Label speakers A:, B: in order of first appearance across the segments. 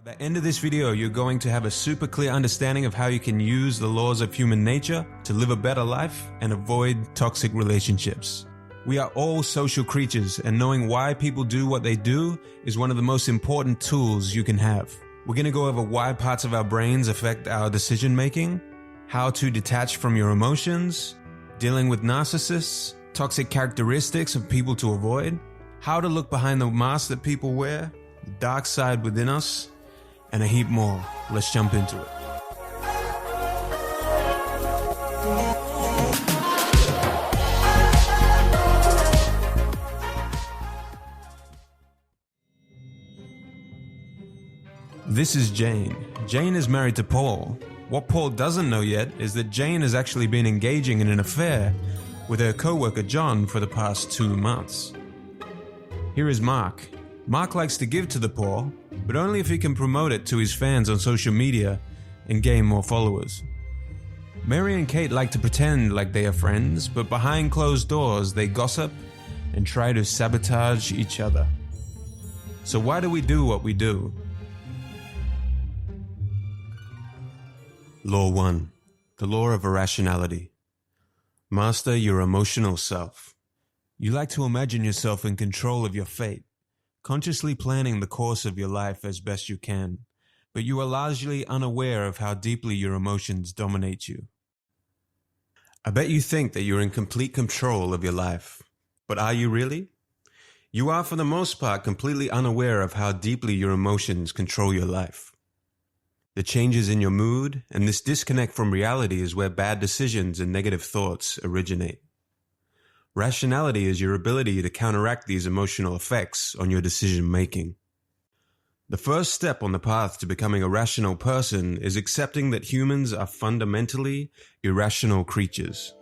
A: At the end of this video, you're going to have a super clear understanding of how you can use the laws of human nature to live a better life and avoid toxic relationships. We are all social creatures, and knowing why people do what they do is one of the most important tools you can have. We're going to go over why parts of our brains affect our decision making, how to detach from your emotions, dealing with narcissists, toxic characteristics of people to avoid, how to look behind the mask that people wear, the dark side within us, and a heap more. Let's jump into it. This is Jane. Jane is married to Paul. What Paul doesn't know yet is that Jane has actually been engaging in an affair with her co-worker John for the past 2 months. Here is Mark. Mark likes to give to the poor, but only if he can promote it to his fans on social media and gain more followers. Mary and Kate like to pretend like they are friends, but behind closed doors they gossip and try to sabotage each other. So why do we do what we do? Law 1. The law of irrationality. Master your emotional self. You like to imagine yourself in control of your fate, consciously planning the course of your life as best you can, but you are largely unaware of how deeply your emotions dominate you. I bet you think that you're in complete control of your life, but are you really? You are, for the most part, completely unaware of how deeply your emotions control your life. The changes in your mood and this disconnect from reality is where bad decisions and negative thoughts originate. Rationality is your ability to counteract these emotional effects on your decision-making. The first step on the path to becoming a rational person is accepting that humans are fundamentally irrational creatures.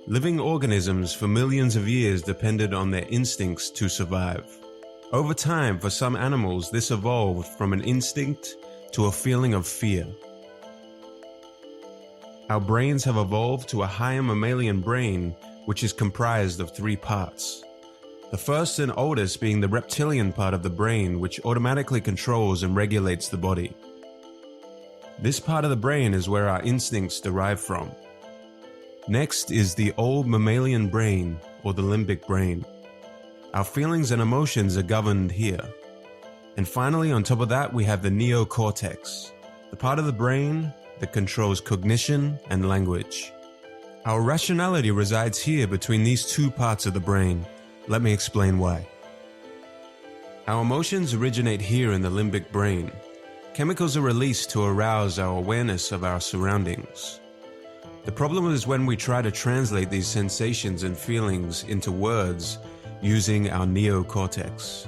A: Living organisms for millions of years depended on their instincts to survive. Over time, for some animals, this evolved from an instinct to a feeling of fear. Our brains have evolved to a higher mammalian brain, which is comprised of 3 parts. The first and oldest being the reptilian part of the brain, which automatically controls and regulates the body. This part of the brain is where our instincts derive from. Next is the old mammalian brain, or the limbic brain. Our feelings and emotions are governed here. And finally, on top of that, we have the neocortex, the part of the brain that controls cognition and language. Our rationality resides here between these 2 parts of the brain. Let me explain why. Our emotions originate here in the limbic brain. Chemicals are released to arouse our awareness of our surroundings. The problem is when we try to translate these sensations and feelings into words using our neocortex.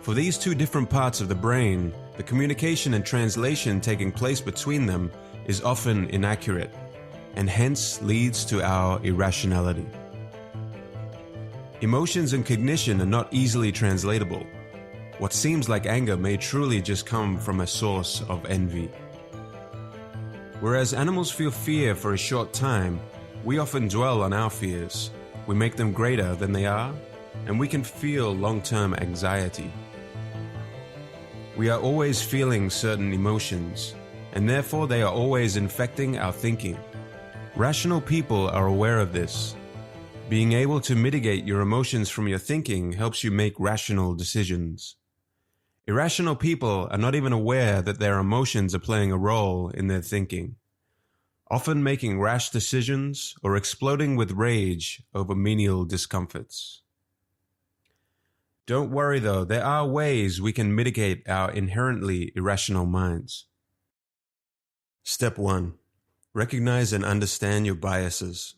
A: For these 2 different parts of the brain, the communication and translation taking place between them is often inaccurate, and hence leads to our irrationality. Emotions and cognition are not easily translatable. What seems like anger may truly just come from a source of envy. Whereas animals feel fear for a short time, we often dwell on our fears. We make them greater than they are, and we can feel long-term anxiety. We are always feeling certain emotions, and therefore they are always infecting our thinking. Rational people are aware of this. Being able to mitigate your emotions from your thinking helps you make rational decisions. Irrational people are not even aware that their emotions are playing a role in their thinking, often making rash decisions or exploding with rage over menial discomforts. Don't worry though, there are ways we can mitigate our inherently irrational minds. Step 1. Recognize and understand your biases.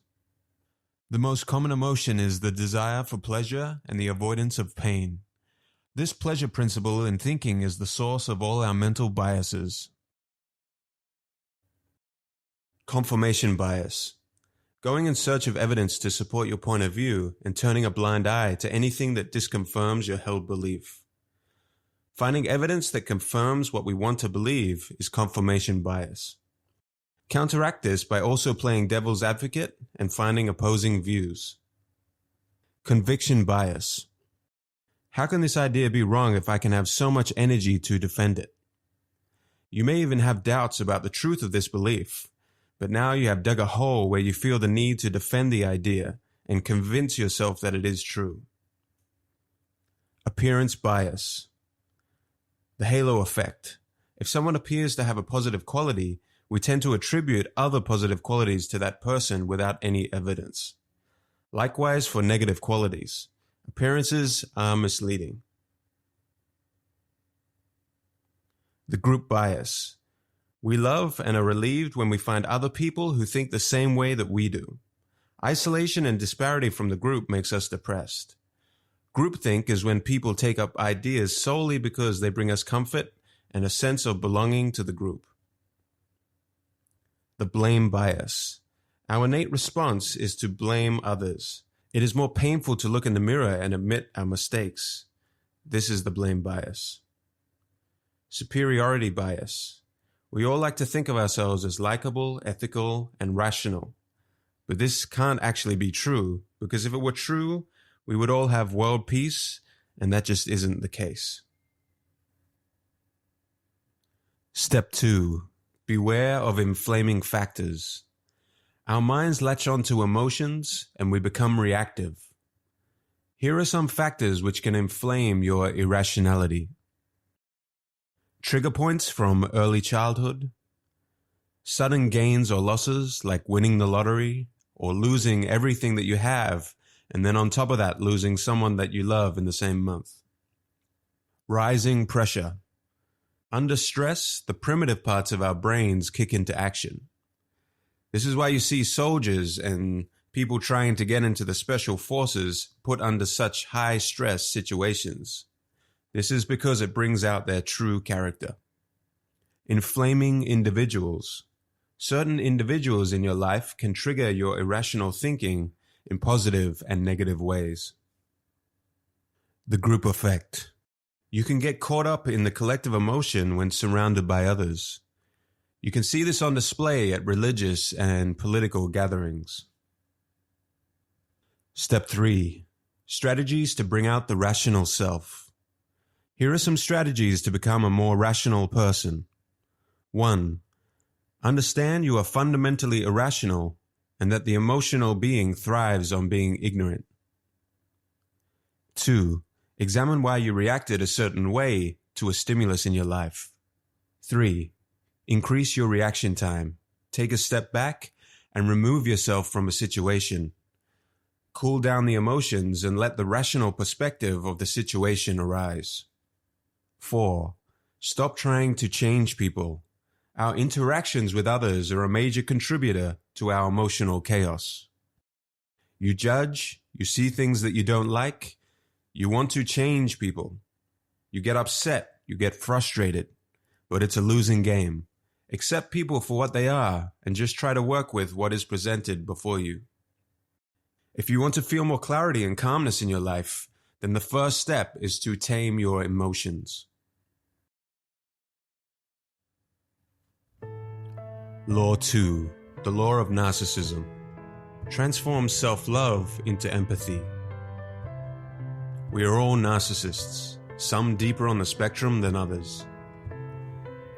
A: The most common emotion is the desire for pleasure and the avoidance of pain. This pleasure principle in thinking is the source of all our mental biases. Confirmation bias. Going in search of evidence to support your point of view and turning a blind eye to anything that disconfirms your held belief. Finding evidence that confirms what we want to believe is confirmation bias. Counteract this by also playing devil's advocate and finding opposing views. Conviction bias. How can this idea be wrong if I can have so much energy to defend it? You may even have doubts about the truth of this belief, but now you have dug a hole where you feel the need to defend the idea and convince yourself that it is true. Appearance bias. The halo effect. If someone appears to have a positive quality, we tend to attribute other positive qualities to that person without any evidence. Likewise for negative qualities. Appearances are misleading. The group bias. We love and are relieved when we find other people who think the same way that we do. Isolation and disparity from the group makes us depressed. Groupthink is when people take up ideas solely because they bring us comfort and a sense of belonging to the group. The blame bias. Our innate response is to blame others. It is more painful to look in the mirror and admit our mistakes. This is the blame bias. Superiority bias. We all like to think of ourselves as likable, ethical, and rational. But this can't actually be true, because if it were true, we would all have world peace, and that just isn't the case. Step 2. Beware of inflaming factors. Our minds latch onto emotions, and we become reactive. Here are some factors which can inflame your irrationality. Trigger points from early childhood, sudden gains or losses like winning the lottery or losing everything that you have, and then on top of that losing someone that you love in the same month. Rising pressure. Under stress, the primitive parts of our brains kick into action. This is why you see soldiers and people trying to get into the special forces put under such high stress situations. This is because it brings out their true character. Inflaming individuals. Certain individuals in your life can trigger your irrational thinking in positive and negative ways. The group effect. You can get caught up in the collective emotion when surrounded by others. You can see this on display at religious and political gatherings. Step 3. Strategies to bring out the rational self. Here are some strategies to become a more rational person. 1. Understand you are fundamentally irrational and that the emotional being thrives on being ignorant. 2. Examine why you reacted a certain way to a stimulus in your life. 3. Increase your reaction time. Take a step back and remove yourself from a situation. Cool down the emotions and let the rational perspective of the situation arise. 4. Stop trying to change people. Our interactions with others are a major contributor to our emotional chaos. You judge, you see things that you don't like, you want to change people. You get upset, you get frustrated, but it's a losing game. Accept people for what they are and just try to work with what is presented before you. If you want to feel more clarity and calmness in your life, then the first step is to tame your emotions. Law 2. The law of narcissism. Transforms self-love into empathy. We are all narcissists, some deeper on the spectrum than others.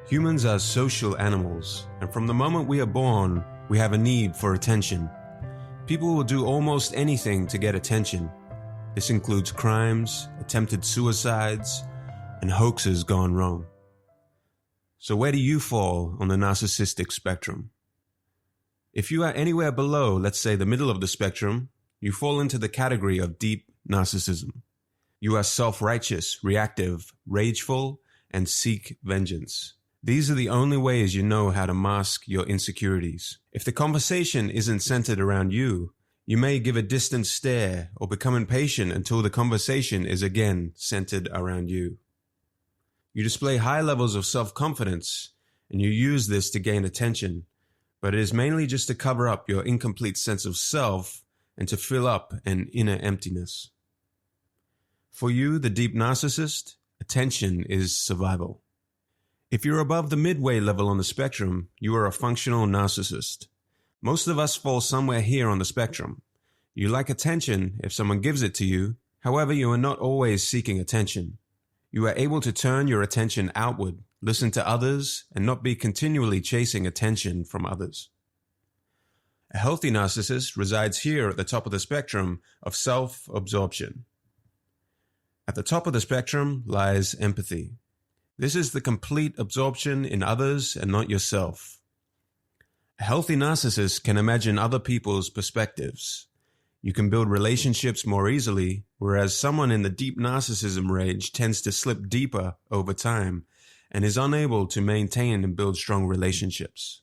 A: Humans are social animals, and from the moment we are born, we have a need for attention. People will do almost anything to get attention. This includes crimes, attempted suicides, and hoaxes gone wrong. So where do you fall on the narcissistic spectrum? If you are anywhere below, let's say the middle of the spectrum, you fall into the category of deep narcissism. You are self-righteous, reactive, rageful, and seek vengeance. These are the only ways you know how to mask your insecurities. If the conversation isn't centered around you, you may give a distant stare or become impatient until the conversation is again centered around you. You display high levels of self-confidence, and you use this to gain attention, but it is mainly just to cover up your incomplete sense of self and to fill up an inner emptiness. For you, the deep narcissist, attention is survival. If you're above the midway level on the spectrum, you are a functional narcissist. Most of us fall somewhere here on the spectrum. You like attention if someone gives it to you, however, you are not always seeking attention. You are able to turn your attention outward, listen to others, and not be continually chasing attention from others. A healthy narcissist resides here at the top of the spectrum of self-absorption. At the top of the spectrum lies empathy. This is the complete absorption in others and not yourself. A healthy narcissist can imagine other people's perspectives. You can build relationships more easily, whereas someone in the deep narcissism range tends to slip deeper over time and is unable to maintain and build strong relationships.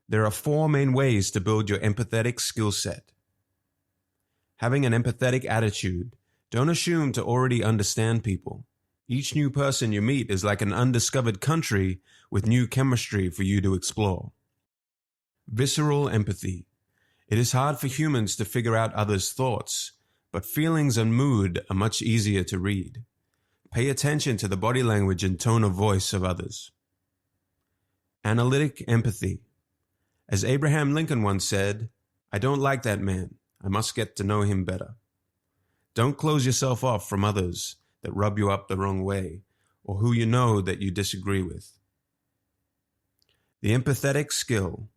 A: There are 4 main ways to build your empathetic skill set. Having an empathetic attitude. Don't assume to already understand people. Each new person you meet is like an undiscovered country with new chemistry for you to explore. Visceral empathy. It is hard for humans to figure out others' thoughts, but feelings and mood are much easier to read. Pay attention to the body language and tone of voice of others. Analytic empathy. As Abraham Lincoln once said, "I don't like that man. I must get to know him better." Don't close yourself off from others that rub you up the wrong way or who you know that you disagree with. The empathetic skill.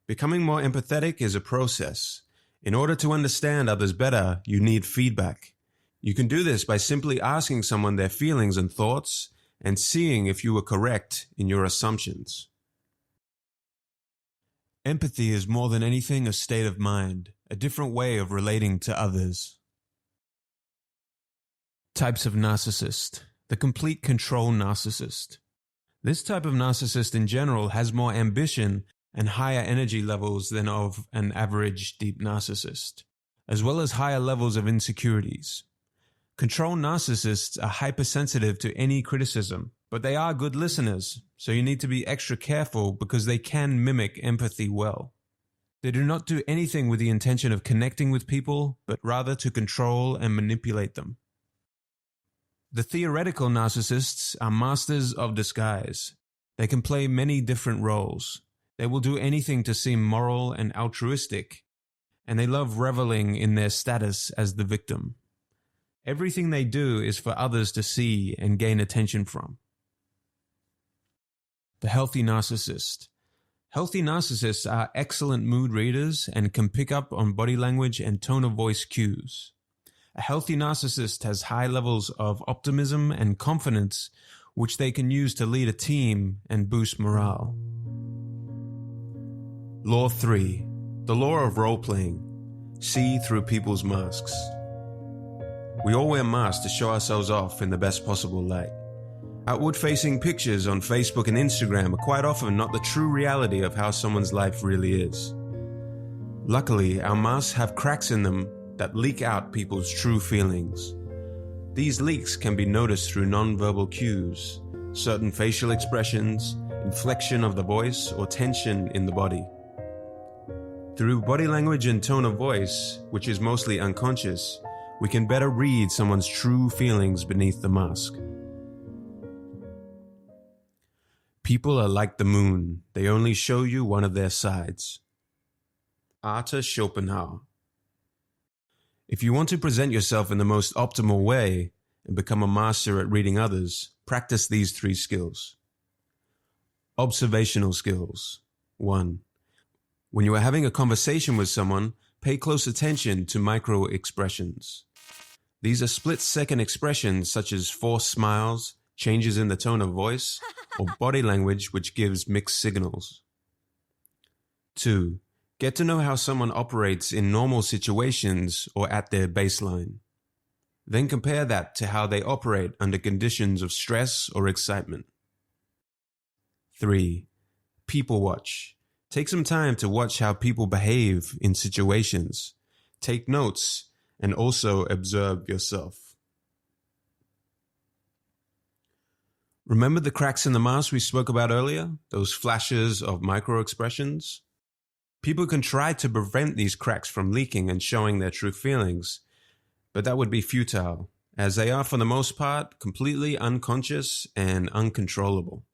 A: Becoming more empathetic is a process. In order to understand others better, you need feedback. You can do this by simply asking someone their feelings and thoughts and seeing if you were correct in your assumptions. Empathy is more than anything a state of mind, a different way of relating to others. Types of narcissist. The complete control narcissist. This type of narcissist in general has more ambition and higher energy levels than of an average deep narcissist, as well as higher levels of insecurities. Control narcissists are hypersensitive to any criticism, but they are good listeners, so you need to be extra careful because they can mimic empathy well. They do not do anything with the intention of connecting with people, but rather to control and manipulate them. The theoretical narcissists are masters of disguise. They can play many different roles. They will do anything to seem moral and altruistic, and they love reveling in their status as the victim. Everything they do is for others to see and gain attention from. The healthy narcissist. Healthy narcissists are excellent mood readers and can pick up on body language and tone of voice cues. A healthy narcissist has high levels of optimism and confidence, which they can use to lead a team and boost morale. Law 3. The law of role-playing. See through people's masks. We all wear masks to show ourselves off in the best possible light. Outward-facing pictures on Facebook and Instagram are quite often not the true reality of how someone's life really is. Luckily, our masks have cracks in them that leak out people's true feelings. These leaks can be noticed through non-verbal cues, certain facial expressions, inflection of the voice, or tension in the body. Through body language and tone of voice, which is mostly unconscious, we can better read someone's true feelings beneath the mask. People are like the moon. They only show you one of their sides. Arthur Schopenhauer. If you want to present yourself in the most optimal way and become a master at reading others, practice these 3 skills. Observational skills. 1. When you are having a conversation with someone, pay close attention to micro-expressions. These are split-second expressions such as forced smiles, changes in the tone of voice, or body language which gives mixed signals. 2. Get to know how someone operates in normal situations or at their baseline. Then compare that to how they operate under conditions of stress or excitement. 3. People watch. Take some time to watch how people behave in situations. Take notes and also observe yourself. Remember the cracks in the mask we spoke about earlier? Those flashes of micro-expressions? People can try to prevent these cracks from leaking and showing their true feelings, but that would be futile, as they are for the most part completely unconscious and uncontrollable.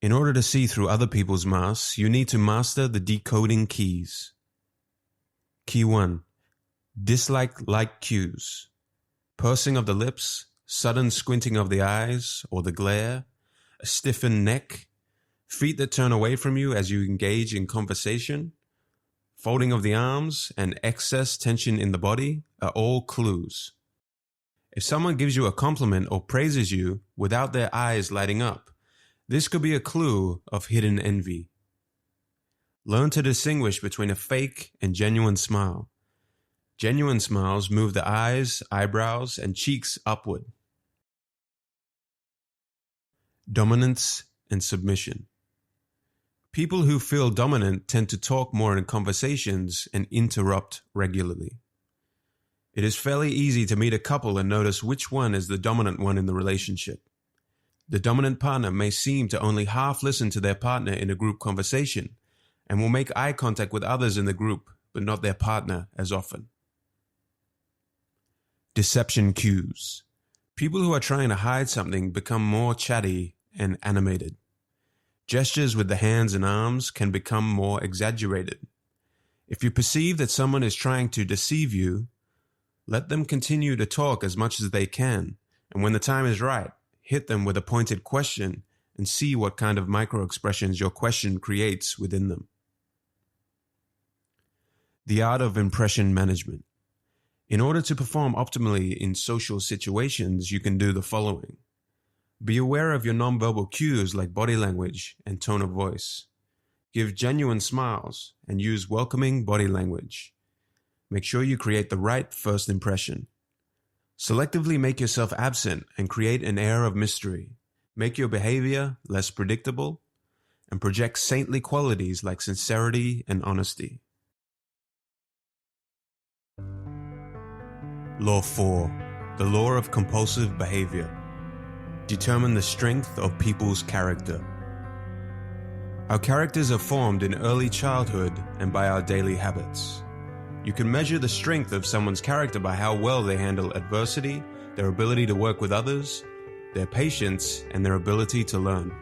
A: In order to see through other people's masks, you need to master the decoding keys. Key 1. Dislike cues. Pursing of the lips, sudden squinting of the eyes or the glare, a stiffened neck, feet that turn away from you as you engage in conversation, folding of the arms, and excess tension in the body are all clues. If someone gives you a compliment or praises you without their eyes lighting up, this could be a clue of hidden envy. Learn to distinguish between a fake and genuine smile. Genuine smiles move the eyes, eyebrows, and cheeks upward. Dominance and submission. People who feel dominant tend to talk more in conversations and interrupt regularly. It is fairly easy to meet a couple and notice which one is the dominant one in the relationship. The dominant partner may seem to only half listen to their partner in a group conversation and will make eye contact with others in the group, but not their partner as often. Deception cues. People who are trying to hide something become more chatty and animated. Gestures with the hands and arms can become more exaggerated. If you perceive that someone is trying to deceive you, let them continue to talk as much as they can, and when the time is right, hit them with a pointed question and see what kind of micro-expressions your question creates within them. The art of impression management. In order to perform optimally in social situations, you can do the following. Be aware of your nonverbal cues like body language and tone of voice. Give genuine smiles and use welcoming body language. Make sure you create the right first impression. Selectively make yourself absent and create an air of mystery. Make your behavior less predictable and project saintly qualities like sincerity and honesty. Law 4. The law of compulsive behavior. Determine the strength of people's character. Our characters are formed in early childhood and by our daily habits. You can measure the strength of someone's character by how well they handle adversity, their ability to work with others, their patience, and their ability to learn.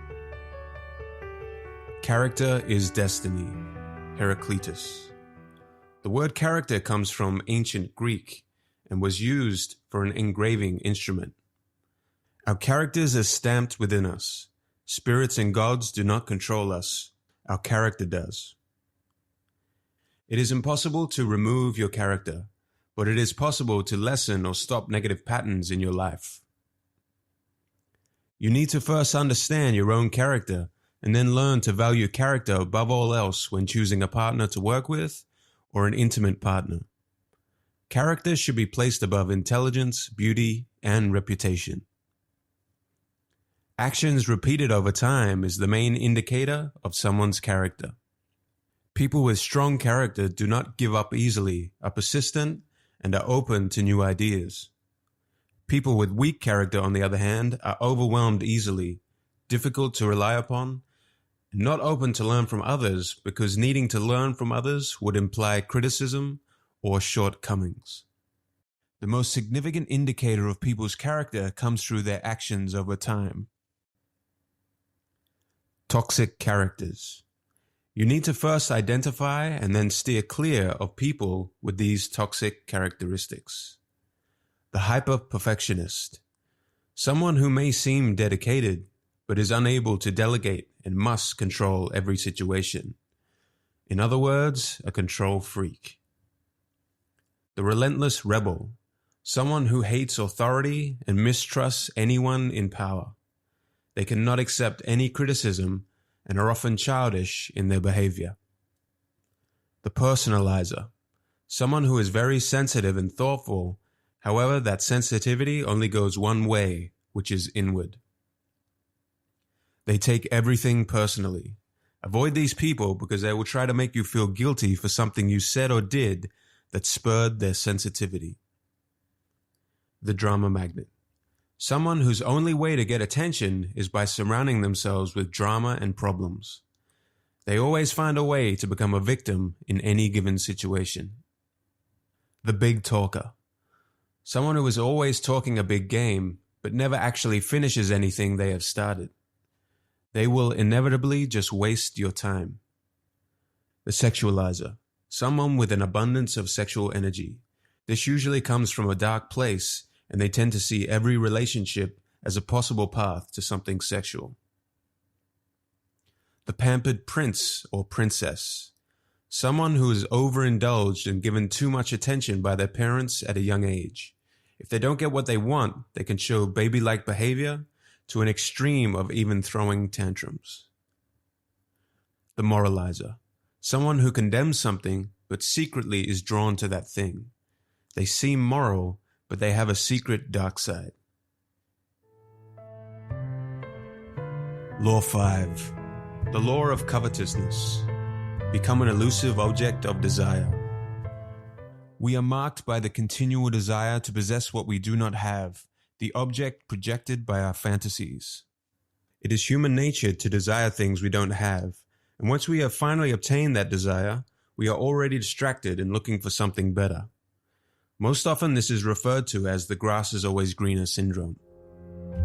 A: Character is destiny. Heraclitus. The word character comes from ancient Greek and was used for an engraving instrument. Our characters are stamped within us. Spirits and gods do not control us. Our character does. It is impossible to remove your character, but it is possible to lessen or stop negative patterns in your life. You need to first understand your own character and then learn to value character above all else when choosing a partner to work with or an intimate partner. Character should be placed above intelligence, beauty, and reputation. Actions repeated over time is the main indicator of someone's character. People with strong character do not give up easily, are persistent, and are open to new ideas. People with weak character, on the other hand, are overwhelmed easily, difficult to rely upon, and not open to learn from others because needing to learn from others would imply criticism or shortcomings. The most significant indicator of people's character comes through their actions over time. Toxic characters. You need to first identify and then steer clear of people with these toxic characteristics. The hyper-perfectionist. Someone who may seem dedicated, but is unable to delegate and must control every situation. In other words, a control freak. The relentless rebel. Someone who hates authority and mistrusts anyone in power. They cannot accept any criticism and are often childish in their behavior. The personalizer. Someone who is very sensitive and thoughtful, however, that sensitivity only goes one way, which is inward. They take everything personally. Avoid these people because they will try to make you feel guilty for something you said or did that spurred their sensitivity. The drama magnet. Someone whose only way to get attention is by surrounding themselves with drama and problems. They always find a way to become a victim in any given situation. The big talker. Someone who is always talking a big game, but never actually finishes anything they have started. They will inevitably just waste your time. The sexualizer. Someone with an abundance of sexual energy. This usually comes from a dark place and they tend to see every relationship as a possible path to something sexual. The pampered prince or princess, someone who is overindulged and given too much attention by their parents at a young age. If they don't get what they want, they can show baby-like behavior to an extreme of even throwing tantrums. The moralizer, someone who condemns something but secretly is drawn to that thing. They seem moral, but they have a secret dark side. Law 5. The law of covetousness. Become an elusive object of desire. We are marked by the continual desire to possess what we do not have, the object projected by our fantasies. It is human nature to desire things we don't have, and once we have finally obtained that desire, we are already distracted and looking for something better. Most often this is referred to as the grass is always greener syndrome.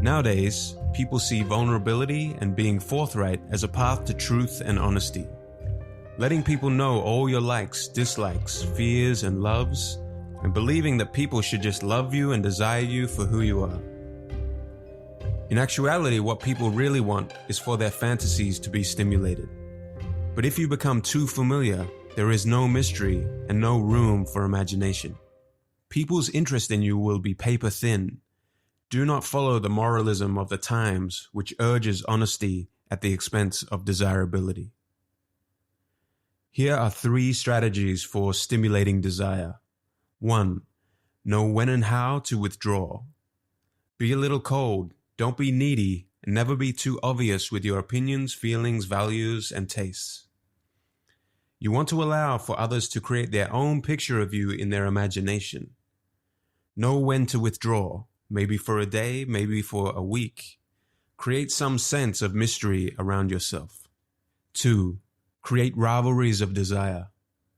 A: Nowadays, people see vulnerability and being forthright as a path to truth and honesty. Letting people know all your likes, dislikes, fears, and loves, and believing that people should just love you and desire you for who you are. In actuality, what people really want is for their fantasies to be stimulated. But if you become too familiar, there is no mystery and no room for imagination. People's interest in you will be paper thin. Do not follow the moralism of the times, which urges honesty at the expense of desirability. Here are 3 strategies for stimulating desire. 1. Know when and how to withdraw. Be a little cold, don't be needy, and never be too obvious with your opinions, feelings, values, and tastes. You want to allow for others to create their own picture of you in their imagination. Know when to withdraw, maybe for a day, maybe for a week. Create some sense of mystery around yourself. 2. Create rivalries of desire.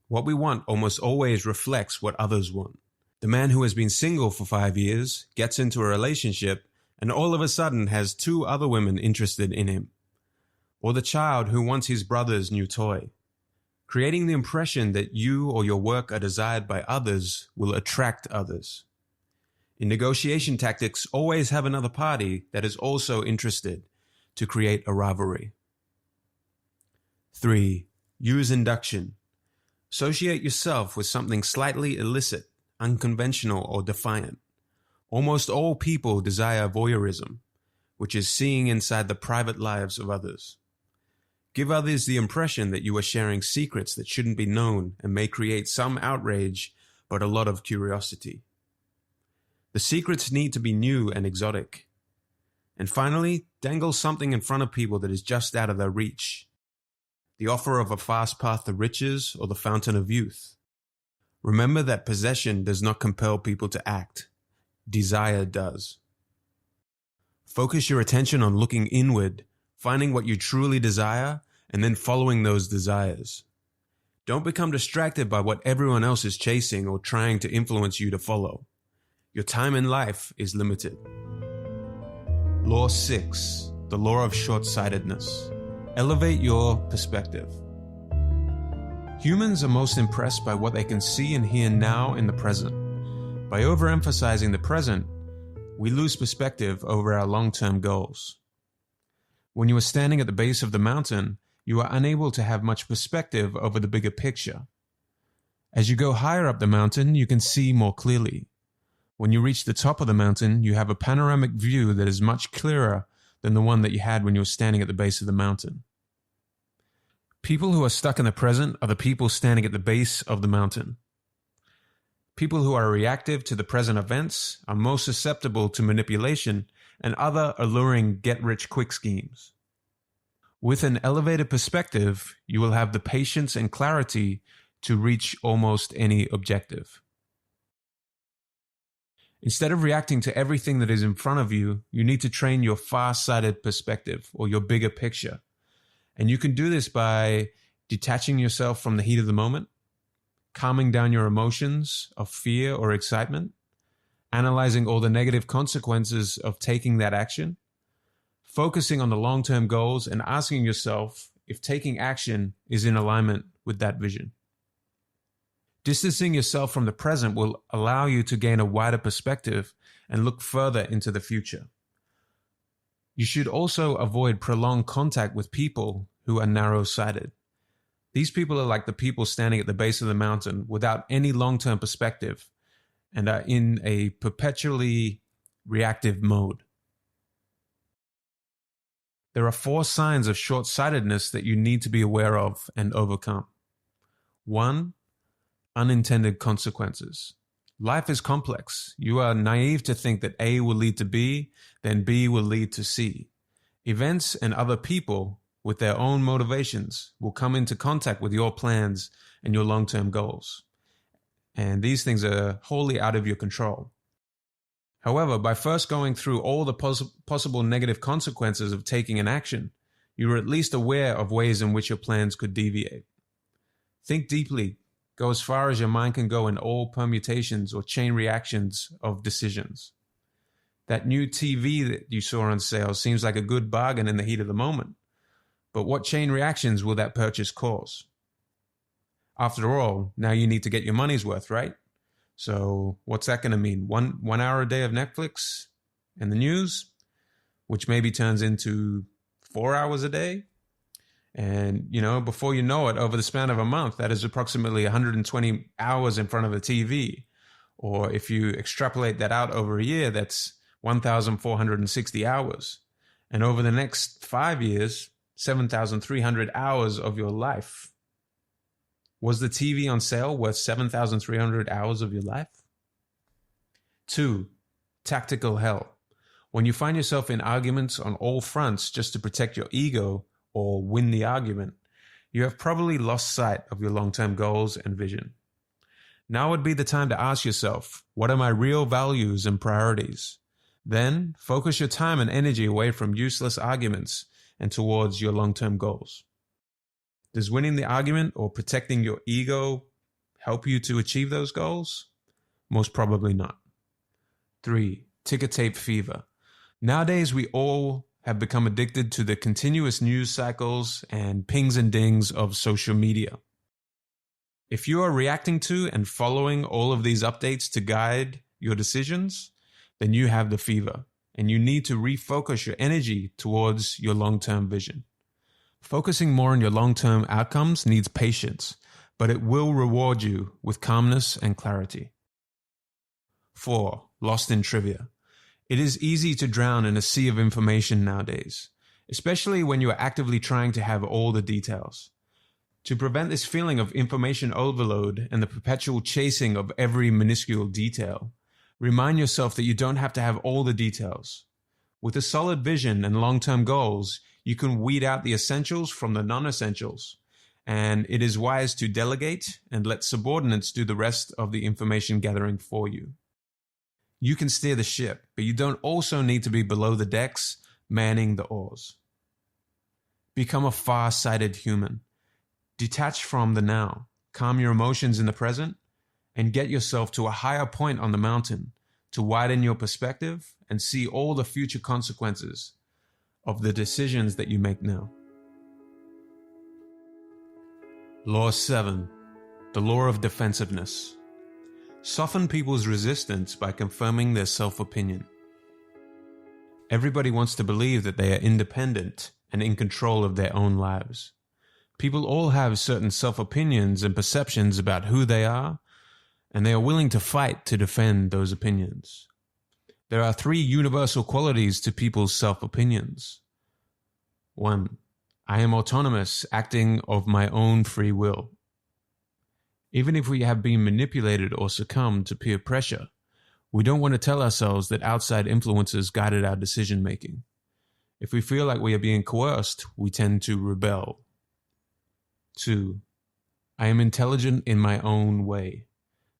A: What we want almost always reflects what others want. The man who has been single for 5 years gets into a relationship and all of a sudden has 2 other women interested in him. Or the child who wants his brother's new toy. Creating the impression that you or your work are desired by others will attract others. In negotiation tactics, always have another party that is also interested to create a rivalry. 3. Use induction. Associate yourself with something slightly illicit, unconventional, or defiant. Almost all people desire voyeurism, which is seeing inside the private lives of others. Give others the impression that you are sharing secrets that shouldn't be known and may create some outrage, but a lot of curiosity. The secrets need to be new and exotic. And finally, dangle something in front of people that is just out of their reach. The offer of a fast path to riches or the fountain of youth. Remember that possession does not compel people to act. Desire does. Focus your attention on looking inward, finding what you truly desire, and then following those desires. Don't become distracted by what everyone else is chasing or trying to influence you to follow. Your time in life is limited. Law 6, the law of short-sightedness. Elevate your perspective. Humans are most impressed by what they can see and hear now in the present. By overemphasizing the present, we lose perspective over our long-term goals. When you are standing at the base of the mountain, you are unable to have much perspective over the bigger picture. As you go higher up the mountain, you can see more clearly. When you reach the top of the mountain, you have a panoramic view that is much clearer than the one that you had when you were standing at the base of the mountain. People who are stuck in the present are the people standing at the base of the mountain. People who are reactive to the present events are most susceptible to manipulation and other alluring get-rich-quick schemes. With an elevated perspective, you will have the patience and clarity to reach almost any objective. Instead of reacting to everything that is in front of you, you need to train your far-sighted perspective or your bigger picture. And you can do this by detaching yourself from the heat of the moment, calming down your emotions of fear or excitement, analyzing all the negative consequences of taking that action, focusing on the long-term goals, and asking yourself if taking action is in alignment with that vision. Distancing yourself from the present will allow you to gain a wider perspective and look further into the future. You should also avoid prolonged contact with people who are narrow-sighted. These people are like the people standing at the base of the mountain without any long-term perspective and are in a perpetually reactive mode. There are 4 signs of short-sightedness that you need to be aware of and overcome. 1. Unintended consequences. Life is complex. You are naive to think that A will lead to B, then B will lead to C. Events and other people with their own motivations will come into contact with your plans and your long-term goals. And these things are wholly out of your control. However, by first going through all the possible negative consequences of taking an action, you are at least aware of ways in which your plans could deviate. Think deeply. Go as far as your mind can go in all permutations or chain reactions of decisions. That new TV that you saw on sale seems like a good bargain in the heat of the moment. But what chain reactions will that purchase cause? After all, now you need to get your money's worth, right? So what's that going to mean? One hour a day of Netflix and the news, which maybe turns into 4 hours a day. And, before you know it, over the span of a month, that is approximately 120 hours in front of the TV. Or if you extrapolate that out over a year, that's 1,460 hours. And over the next 5 years, 7,300 hours of your life. Was the TV on sale worth 7,300 hours of your life? 2. Tactical hell. When you find yourself in arguments on all fronts just to protect your ego or win the argument, you have probably lost sight of your long-term goals and vision. Now would be the time to ask yourself, what are my real values and priorities? Then focus your time and energy away from useless arguments and towards your long-term goals. Does winning the argument or protecting your ego help you to achieve those goals? Most probably not. 3. Ticker tape fever. Nowadays, we all have become addicted to the continuous news cycles and pings and dings of social media. If you are reacting to and following all of these updates to guide your decisions, then you have the fever, and you need to refocus your energy towards your long-term vision. Focusing more on your long-term outcomes needs patience, but it will reward you with calmness and clarity. 4. Lost in trivia. It is easy to drown in a sea of information nowadays, especially when you are actively trying to have all the details. To prevent this feeling of information overload and the perpetual chasing of every minuscule detail, remind yourself that you don't have to have all the details. With a solid vision and long-term goals, you can weed out the essentials from the non-essentials, and it is wise to delegate and let subordinates do the rest of the information gathering for you. You can steer the ship, but you don't also need to be below the decks, manning the oars. Become a far-sighted human. Detach from the now, calm your emotions in the present, and get yourself to a higher point on the mountain to widen your perspective and see all the future consequences of the decisions that you make now. Law 7. The law of defensiveness. Soften people's resistance by confirming their self-opinion. Everybody wants to believe that they are independent and in control of their own lives. People all have certain self-opinions and perceptions about who they are, and they are willing to fight to defend those opinions. There are 3 universal qualities to people's self-opinions. 1. I am autonomous, acting of my own free will. Even if we have been manipulated or succumbed to peer pressure, we don't want to tell ourselves that outside influences guided our decision-making. If we feel like we are being coerced, we tend to rebel. 2. I am intelligent in my own way.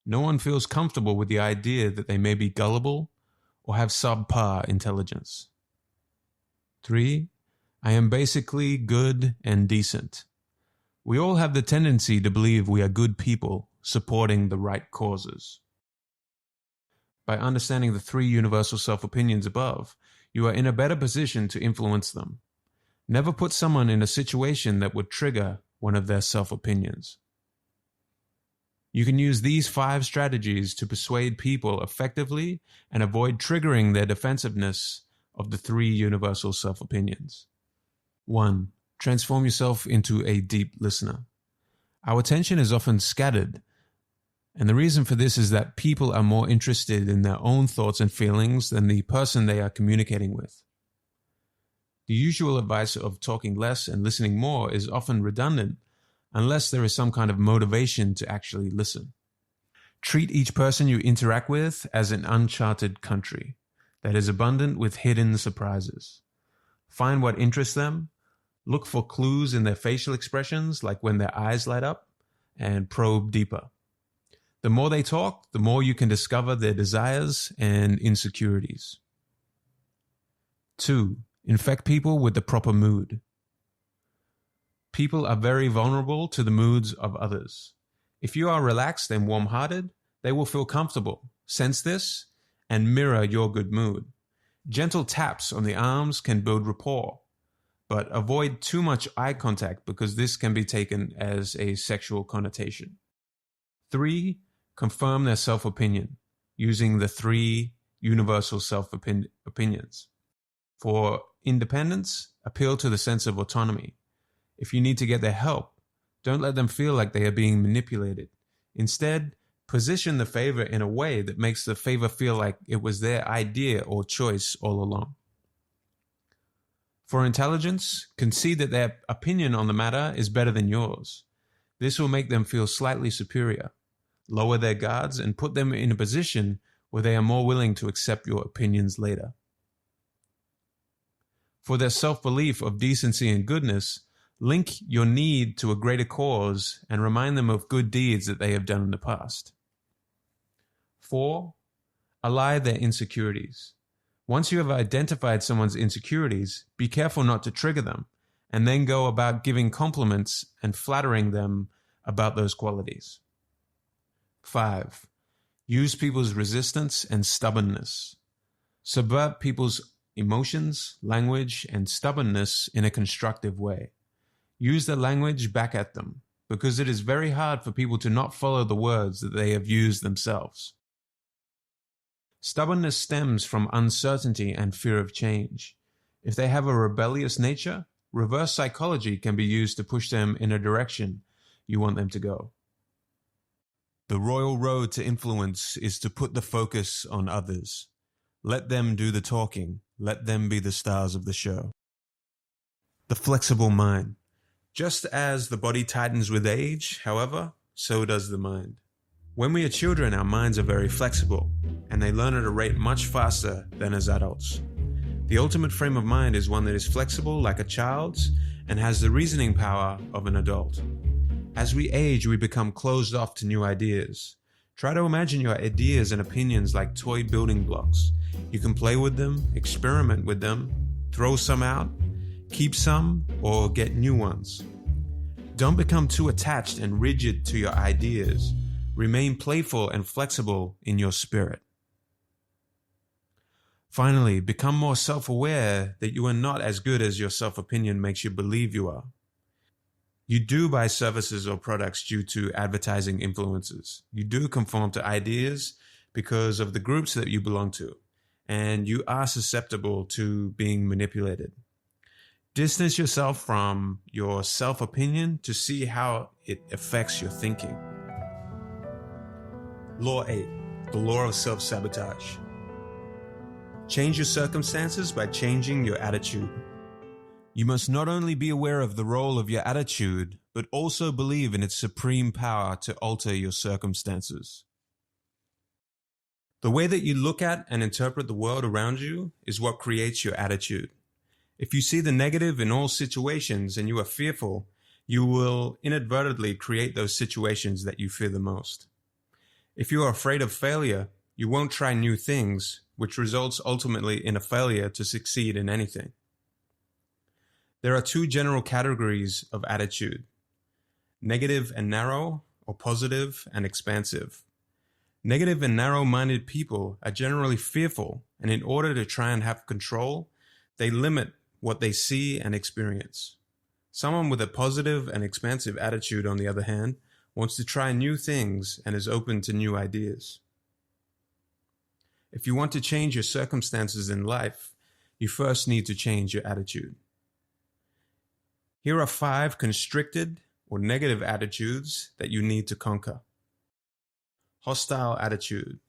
A: No one feels comfortable with the idea that they may be gullible or have subpar intelligence. 3. I am basically good and decent. We all have the tendency to believe we are good people supporting the right causes. By understanding the 3 universal self-opinions above, you are in a better position to influence them. Never put someone in a situation that would trigger one of their self-opinions. You can use these 5 strategies to persuade people effectively and avoid triggering their defensiveness of the 3 universal self-opinions. 1. Transform yourself into a deep listener. Our attention is often scattered, and the reason for this is that people are more interested in their own thoughts and feelings than the person they are communicating with. The usual advice of talking less and listening more is often redundant unless there is some kind of motivation to actually listen. Treat each person you interact with as an uncharted country that is abundant with hidden surprises. Find what interests them, look for clues in their facial expressions, like when their eyes light up, and probe deeper. The more they talk, the more you can discover their desires and insecurities. 2. Infect people with the proper mood. People are very vulnerable to the moods of others. If you are relaxed and warm-hearted, they will feel comfortable, sense this, and mirror your good mood. Gentle taps on the arms can build rapport, but avoid too much eye contact because this can be taken as a sexual connotation. 3. Confirm their self-opinion using the 3 universal self-opinions. For independence, appeal to the sense of autonomy. If you need to get their help, don't let them feel like they are being manipulated. Instead, position the favor in a way that makes the favor feel like it was their idea or choice all along. For intelligence, concede that their opinion on the matter is better than yours. This will make them feel slightly superior, lower their guards, and put them in a position where they are more willing to accept your opinions later. For their self-belief of decency and goodness, link your need to a greater cause and remind them of good deeds that they have done in the past. 4. Allay their insecurities. Once you have identified someone's insecurities, be careful not to trigger them, and then go about giving compliments and flattering them about those qualities. 5. Use people's resistance and stubbornness. Subvert people's emotions, language, and stubbornness in a constructive way. Use the language back at them, because it is very hard for people to not follow the words that they have used themselves. Stubbornness stems from uncertainty and fear of change. If they have a rebellious nature, reverse psychology can be used to push them in a direction you want them to go. The royal road to influence is to put the focus on others. Let them do the talking. Let them be the stars of the show. The flexible mind. Just as the body tightens with age, however, so does the mind. When we are children, our minds are very flexible, and they learn at a rate much faster than as adults. The ultimate frame of mind is one that is flexible like a child's and has the reasoning power of an adult. As we age, we become closed off to new ideas. Try to imagine your ideas and opinions like toy building blocks. You can play with them, experiment with them, throw some out, keep some, or get new ones. Don't become too attached and rigid to your ideas. Remain playful and flexible in your spirit. Finally, become more self-aware that you are not as good as your self-opinion makes you believe you are. You do buy services or products due to advertising influences. You do conform to ideas because of the groups that you belong to, and you are susceptible to being manipulated. Distance yourself from your self-opinion to see how it affects your thinking. Law 8, the law of self-sabotage. Change your circumstances by changing your attitude. You must not only be aware of the role of your attitude, but also believe in its supreme power to alter your circumstances. The way that you look at and interpret the world around you is what creates your attitude. If you see the negative in all situations and you are fearful, you will inadvertently create those situations that you fear the most. If you are afraid of failure, you won't try new things, which results ultimately in a failure to succeed in anything. There are 2 general categories of attitude: negative and narrow, or positive and expansive. Negative and narrow-minded people are generally fearful, and in order to try and have control, they limit what they see and experience. Someone with a positive and expansive attitude, on the other hand, wants to try new things, and is open to new ideas. If you want to change your circumstances in life, you first need to change your attitude. Here are 5 constricted or negative attitudes that you need to conquer. Hostile attitude.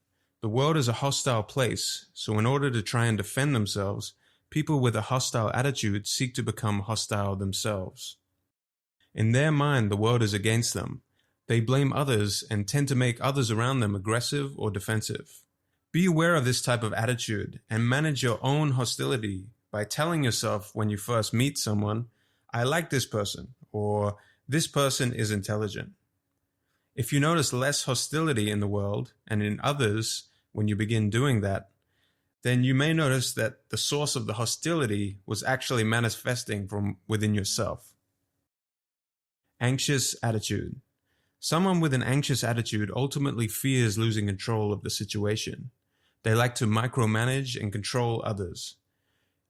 A: The world is a hostile place, so in order to try and defend themselves, people with a hostile attitude seek to become hostile themselves. In their mind, the world is against them. They blame others and tend to make others around them aggressive or defensive. Be aware of this type of attitude and manage your own hostility by telling yourself when you first meet someone, "I like this person," or "this person is intelligent." If you notice less hostility in the world and in others when you begin doing that, then you may notice that the source of the hostility was actually manifesting from within yourself. Anxious attitude. Someone with an anxious attitude ultimately fears losing control of the situation. They like to micromanage and control others.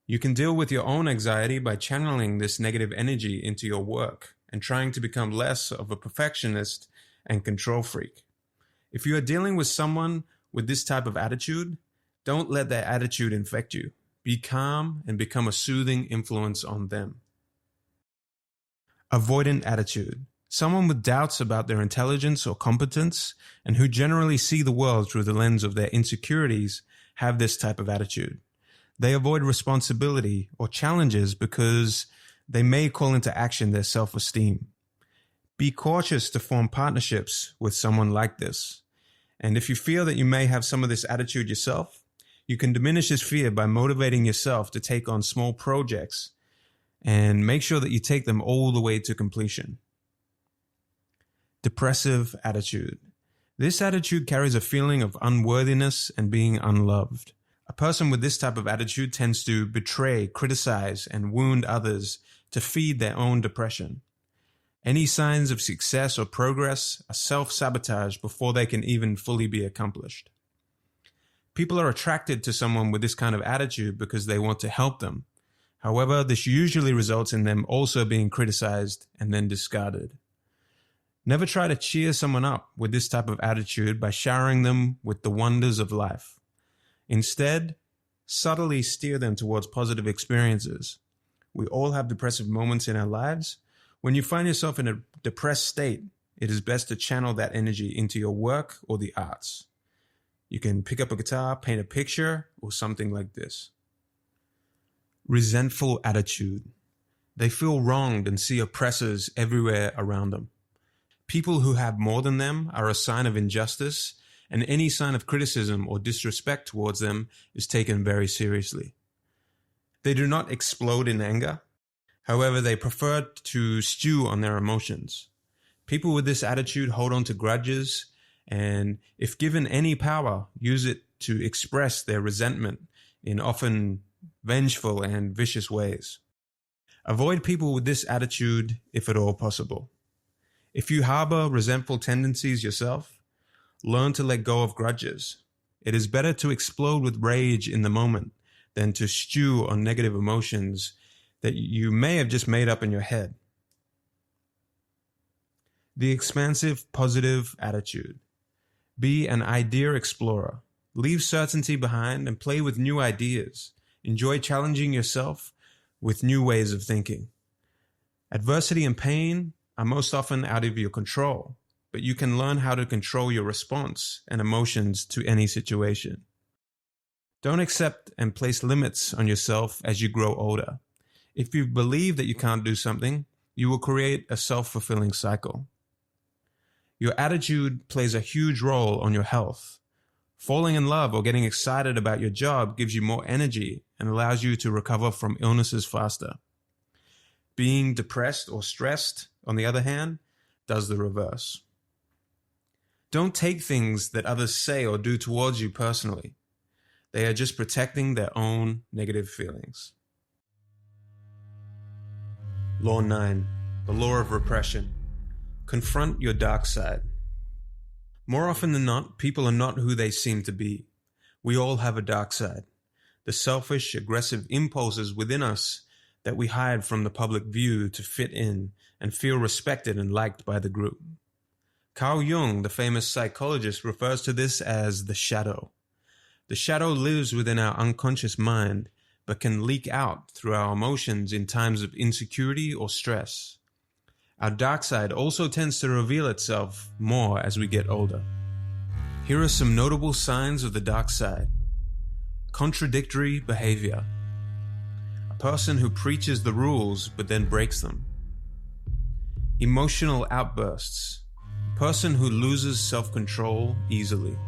A: You can deal with your own anxiety by channeling this negative energy into your work and trying to become less of a perfectionist and control freak. If you are dealing with someone with this type of attitude, don't let their attitude infect you. Be calm and become a soothing influence on them. Avoidant attitude. Someone with doubts about their intelligence or competence and who generally see the world through the lens of their insecurities have this type of attitude. They avoid responsibility or challenges because they may call into action their self-esteem. Be cautious to form partnerships with someone like this. And if you feel that you may have some of this attitude yourself, you can diminish this fear by motivating yourself to take on small projects and make sure that you take them all the way to completion. Depressive attitude. This attitude carries a feeling of unworthiness and being unloved. A person with this type of attitude tends to betray, criticize, and wound others to feed their own depression. Any signs of success or progress are self-sabotage before they can even fully be accomplished. People are attracted to someone with this kind of attitude because they want to help them. However, this usually results in them also being criticized and then discarded. Never try to cheer someone up with this type of attitude by showering them with the wonders of life. Instead, subtly steer them towards positive experiences. We all have depressive moments in our lives. When you find yourself in a depressed state, it is best to channel that energy into your work or the arts. You can pick up a guitar, paint a picture, or something like this. Resentful attitude. They feel wronged and see oppressors everywhere around them. People who have more than them are a sign of injustice, and any sign of criticism or disrespect towards them is taken very seriously. They do not explode in anger. However, they prefer to stew on their emotions. People with this attitude hold on to grudges, and if given any power, use it to express their resentment in often vengeful and vicious ways. Avoid people with this attitude if at all possible. If you harbor resentful tendencies yourself, learn to let go of grudges. It is better to explode with rage in the moment than to stew on negative emotions that you may have just made up in your head. The expansive, positive attitude. Be an idea explorer. Leave certainty behind and play with new ideas. Enjoy challenging yourself with new ways of thinking. Adversity and pain are most often out of your control, but you can learn how to control your response and emotions to any situation. Don't accept and place limits on yourself as you grow older. If you believe that you can't do something, you will create a self-fulfilling cycle. Your attitude plays a huge role on your health. Falling in love or getting excited about your job gives you more energy and allows you to recover from illnesses faster. Being depressed or stressed, on the other hand, does the reverse. Don't take things that others say or do towards you personally. They are just protecting their own negative feelings. Law 9. The law of repression. Confront your dark side. More often than not, people are not who they seem to be. We all have a dark side. The selfish, aggressive impulses within us that we hide from the public view to fit in and feel respected and liked by the group. Carl Jung, the famous psychologist, refers to this as the shadow. The shadow lives within our unconscious mind, but can leak out through our emotions in times of insecurity or stress. Our dark side also tends to reveal itself more as we get older. Here are some notable signs of the dark side. Contradictory behavior. A person who preaches the rules but then breaks them. Emotional outbursts. A person who loses self-control easily.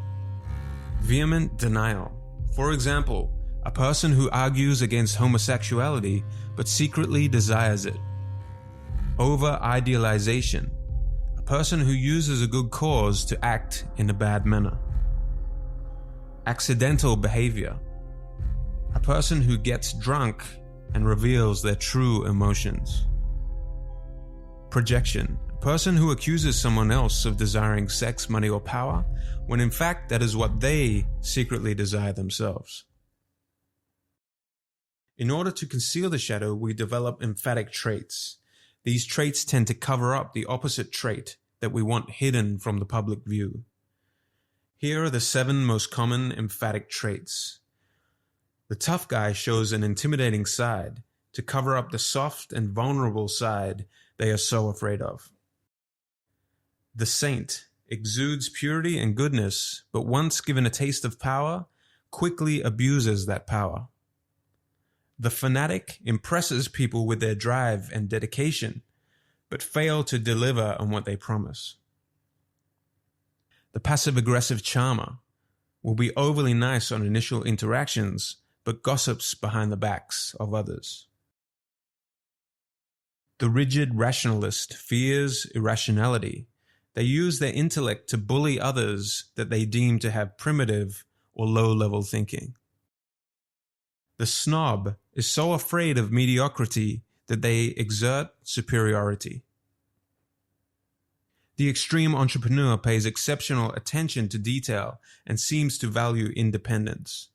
A: Vehement denial. For example, a person who argues against homosexuality but secretly desires it. Over-idealization. A person who uses a good cause to act in a bad manner. Accidental behavior. A person who gets drunk and reveals their true emotions. Projection. A person who accuses someone else of desiring sex, money, or power, when in fact that is what they secretly desire themselves. In order to conceal the shadow, we develop emphatic traits. These traits tend to cover up the opposite trait that we want hidden from the public view. Here are the 7 most common emphatic traits. The tough guy shows an intimidating side to cover up the soft and vulnerable side they are so afraid of. The saint exudes purity and goodness, but once given a taste of power, quickly abuses that power. The fanatic impresses people with their drive and dedication, but fail to deliver on what they promise. The passive-aggressive charmer will be overly nice on initial interactions, but gossips behind the backs of others. The rigid rationalist fears irrationality. They use their intellect to bully others that they deem to have primitive or low-level thinking. The snob is so afraid of mediocrity that they exert superiority. The extreme entrepreneur pays exceptional attention to detail and seems to value independence.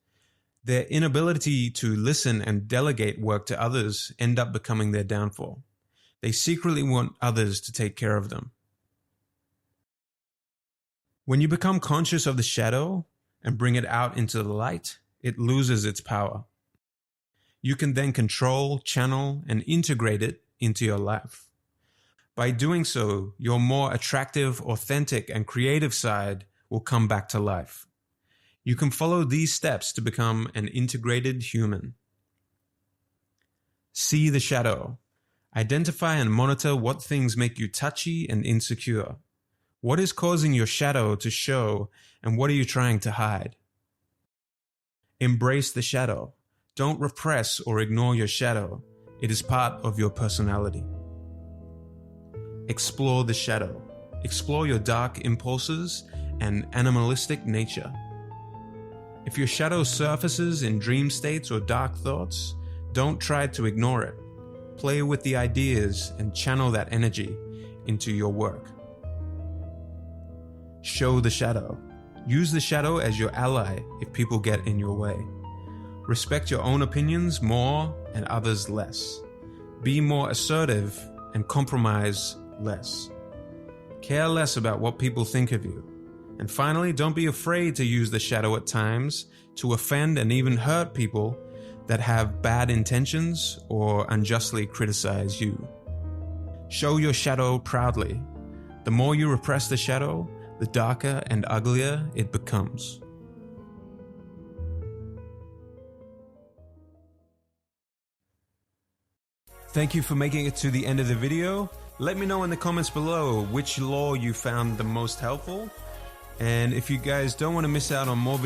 A: Their inability to listen and delegate work to others end up becoming their downfall. They secretly want others to take care of them. When you become conscious of the shadow and bring it out into the light, it loses its power. You can then control, channel, and integrate it into your life. By doing so, your more attractive, authentic, and creative side will come back to life. You can follow these steps to become an integrated human. See the shadow. Identify and monitor what things make you touchy and insecure. What is causing your shadow to show, and what are you trying to hide? Embrace the shadow. Don't repress or ignore your shadow. It is part of your personality. Explore the shadow. Explore your dark impulses and animalistic nature. If your shadow surfaces in dream states or dark thoughts, don't try to ignore it. Play with the ideas and channel that energy into your work. Show the shadow. Use the shadow as your ally if people get in your way. Respect your own opinions more and others less. Be more assertive and compromise less. Care less about what people think of you. And finally, don't be afraid to use the shadow at times to offend and even hurt people that have bad intentions or unjustly criticize you. Show your shadow proudly. The more you repress the shadow, the darker and uglier it becomes. Thank you for making it to the end of the video. Let me know in the comments below which law you found the most helpful. And if you guys don't want to miss out on more videos,